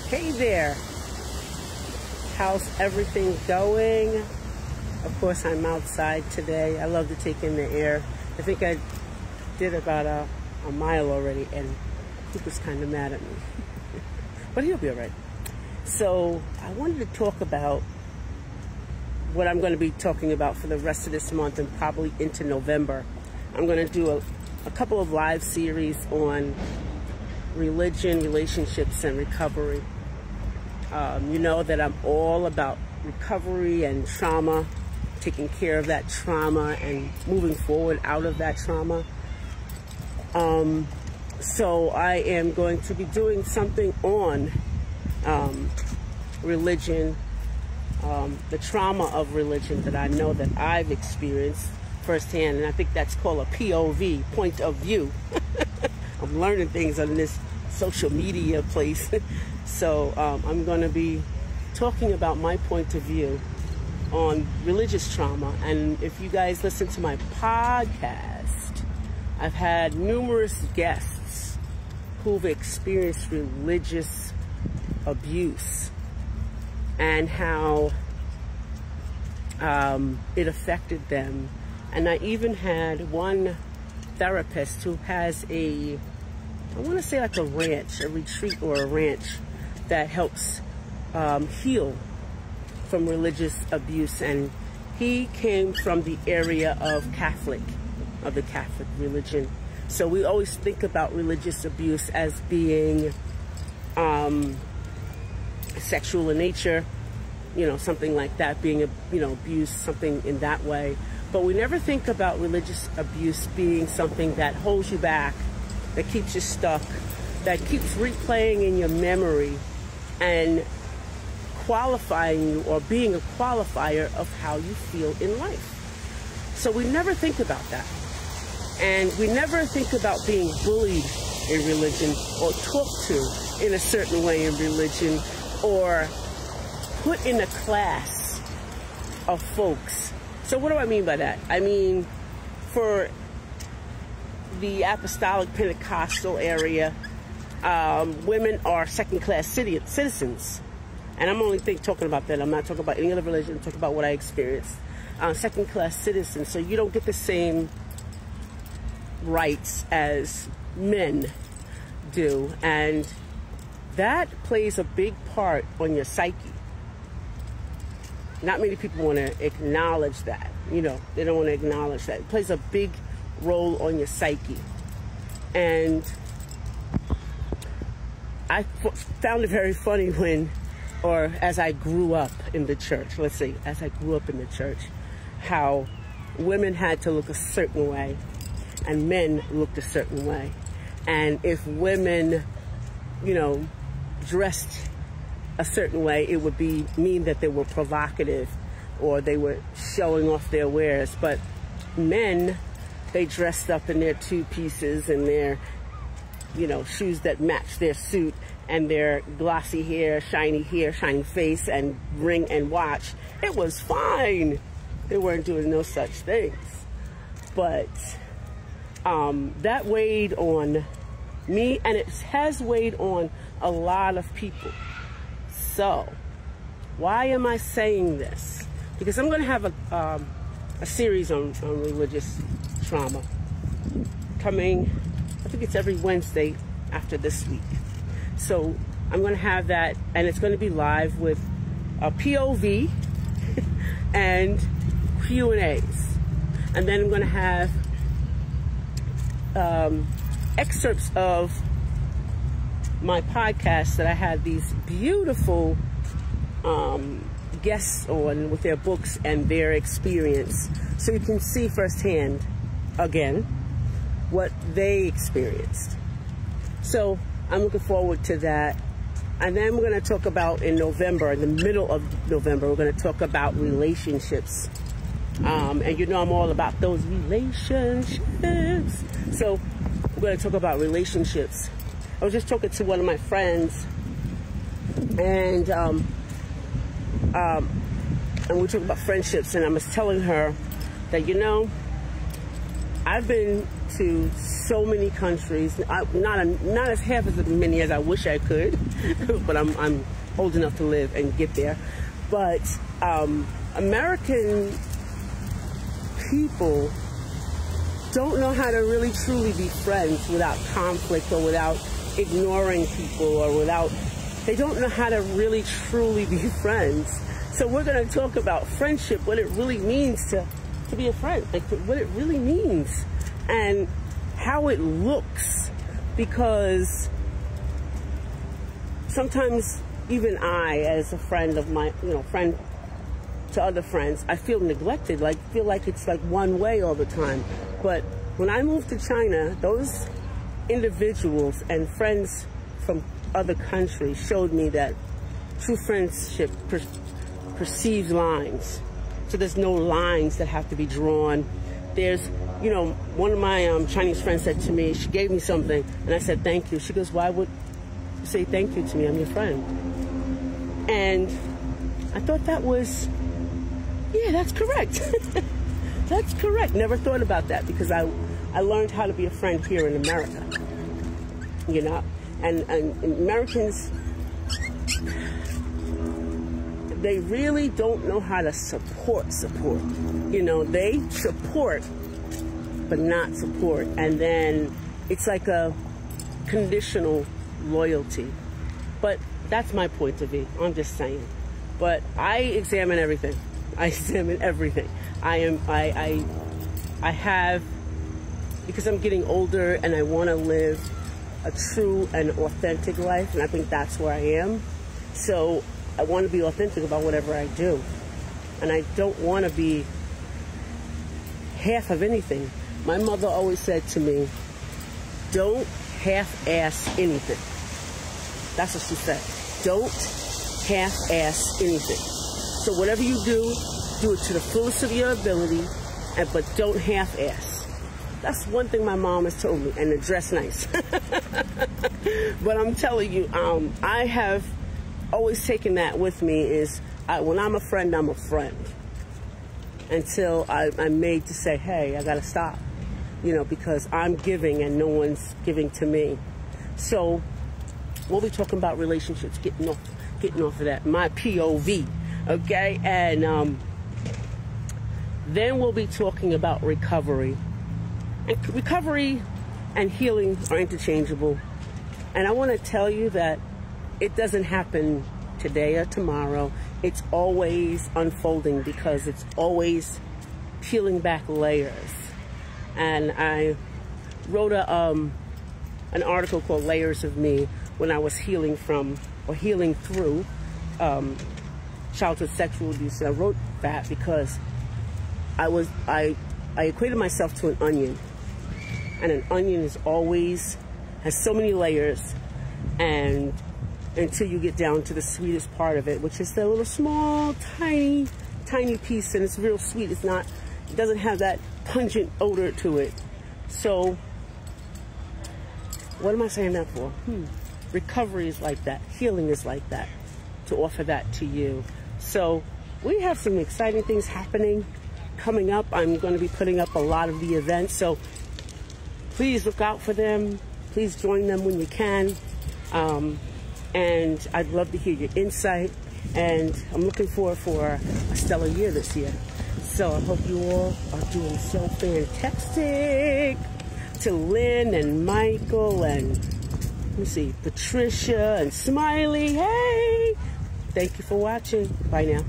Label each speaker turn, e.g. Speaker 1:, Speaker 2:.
Speaker 1: Hey there, how's everything going? Of course, I'm outside today. I love to take in the air. I think I did about a mile already, and Cooper's kind of mad at me. But he'll be all right. So I wanted to talk about what I'm going to be talking about for the rest of this month and probably into November. I'm going to do a couple of live series on religion, relationships, and recovery. You know that I'm all about recovery and trauma, taking care of that trauma and moving forward out of that trauma. So I am going to be doing something on religion, the trauma of religion that I know that I've experienced firsthand, and I think that's called a POV, point of view. I'm learning things on this social media place. So I'm going to be talking about my point of view on religious trauma. And if you guys listen to my podcast, I've had numerous guests who've experienced religious abuse and how it affected them. And I even had one therapist who has I want to say like a ranch, a retreat or a ranch that helps heal from religious abuse. And he came from the area of the Catholic religion. So we always think about religious abuse as being sexual in nature, something like that, being, abuse, something in that way. But we never think about religious abuse being something that holds you back, that keeps you stuck, that keeps replaying in your memory and qualifying you or being a qualifier of how you feel in life. So we never think about that. And we never think about being bullied in religion or talked to in a certain way in religion or put in a class of folks. So what do I mean by that? I mean, for the apostolic Pentecostal area, women are second-class citizens. And I'm only talking about that. I'm not talking about any other religion. I'm talking about what I experienced. Second-class citizens. So you don't get the same rights as men do. And that plays a big part on your psyche. Not many people want to acknowledge that. They don't want to acknowledge that. It plays a big role on your psyche. And I found it very funny as I grew up in the church, how women had to look a certain way and men looked a certain way. And if women, dressed a certain way, it would mean that they were provocative or they were showing off their wares. But men, they dressed up in their two pieces and their, shoes that match their suit and their glossy hair, shiny face, and ring and watch. It was fine. They weren't doing no such things. But that weighed on me, and it has weighed on a lot of people. So, why am I saying this? Because I'm going to have a series on religious trauma coming, I think it's every Wednesday after this week. So I'm going to have that, and it's going to be live with a POV and Q&As. And then I'm going to have excerpts of my podcast that I had these beautiful guests on with their books and their experience, so you can see firsthand again what they experienced. So I'm looking forward to that. And then we're going to talk about in November, in the middle of November, we're going to talk about relationships. And I'm all about those relationships. So we're going to talk about relationships. I was just talking to one of my friends, and we talked about friendships, and I was telling her that, I've been to so many countries. Not as half as many as I wish I could, but I'm old enough to live and get there. But American people don't know how to really truly be friends without conflict or without ignoring people or without, they don't know how to really truly be friends. So we're going to talk about friendship, what it really means to be a friend, like what it really means and how it looks, because sometimes even I, as a friend of my, friend to other friends, I feel neglected, feel like it's like one way all the time. But when I moved to China, those individuals and friends from other countries showed me that true friendship perceives lines. So there's no lines that have to be drawn. There's, one of my Chinese friends said to me, she gave me something, and I said, thank you. She goes, why would you say thank you to me? I'm your friend. And I thought that was, yeah, that's correct. That's correct. Never thought about that, because I learned how to be a friend here in America. And Americans, they really don't know how to support. They support, but not support. And then it's like a conditional loyalty. But that's my point of view. I'm just saying. But I examine everything. I examine everything. I have, because I'm getting older and I want to live a true and authentic life, and I think that's where I am. So I want to be authentic about whatever I do. And I don't want to be half of anything. My mother always said to me, don't half-ass anything. That's what she said. Don't half-ass anything. So whatever you do it to the fullest of your ability, but don't half-ass. That's one thing my mom has told me, and to dress nice. But I'm telling you, I have always taken that with me, is when I'm a friend, I'm a friend. Until I'm made to say, hey, I gotta stop, because I'm giving and no one's giving to me. So we'll be talking about relationships, getting off of that, my POV, okay? And then we'll be talking about recovery. And recovery and healing are interchangeable. And I want to tell you that it doesn't happen today or tomorrow. It's always unfolding, because it's always peeling back layers. And I wrote an article called Layers of Me when I was healing through childhood sexual abuse. And I wrote that because I equated myself to an onion. And an onion has so many layers, and until you get down to the sweetest part of it, which is the little small, tiny piece, and it's real sweet. It doesn't have that pungent odor to it. So, what am I saying that for? Recovery is like that. Healing is like that. To offer that to you. So, we have some exciting things happening coming up. I'm going to be putting up a lot of the events, so please look out for them. Please join them when you can. And I'd love to hear your insight. And I'm looking forward for a stellar year this year. So I hope you all are doing so fantastic. To Lynn and Michael and, let me see, Patricia and Smiley. Hey! Thank you for watching. Bye now.